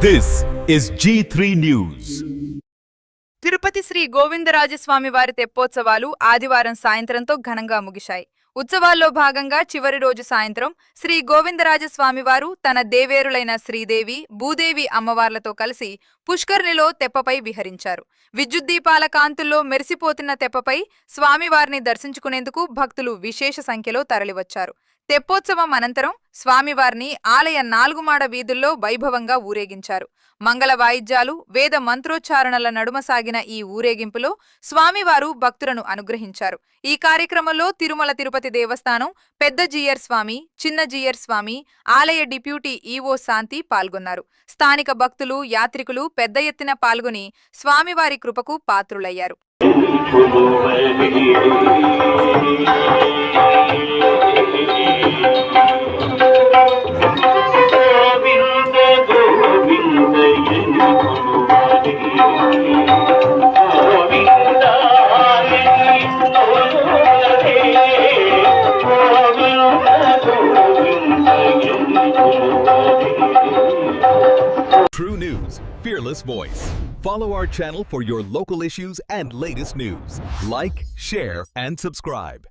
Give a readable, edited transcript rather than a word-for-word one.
This is G3 News. Tirupati Shri Govindarajaswamy వారి తెప్పోత్సవాలు ఆదివారం సాయంత్రంతో ఘనంగా ముగిశాయి. ఉత్సవాల్లో భాగంగా చివరి రోజు సాయంత్రం శ్రీ గోవిందరాజస్వామి వారు తన దేవేరులైన శ్రీదేవి, భూదేవి అమ్మవార్లతో కలిసి పుష్కరిణిలో తెప్పపై విహరించారు. విద్యుద్దీపాల కాంతుల్లో మెరిసిపోతున్న తెప్పపై స్వామివారిని దర్శించుకునేందుకు భక్తులు విశేష సంఖ్యలో తరలివచ్చారు. తెప్పోత్సవం అనంతరం స్వామివారిని ఆలయ 4 మాడ వీధుల్లో వైభవంగా ఊరేగించారు. మంగళ వాయిద్యాలు, వేద మంత్రోచ్చారణల నడుమ సాగిన ఈ ఊరేగింపులో స్వామివారు భక్తులను అనుగ్రహించారు. ఈ కార్యక్రమంలో తిరుమల తిరుపతి దేవస్థానం పెద్ద జీయర్ స్వామి, చిన్న జీయర్ స్వామి, ఆలయ డిప్యూటీ ఈవో శాంతి పాల్గొన్నారు. స్థానిక భక్తులు, యాత్రికులు పెద్ద ఎత్తున పాల్గొని స్వామివారి కృపకు పాత్రులయ్యారు. True News, fearless voice. Follow our channel for your local issues and latest news. Like, share, and subscribe.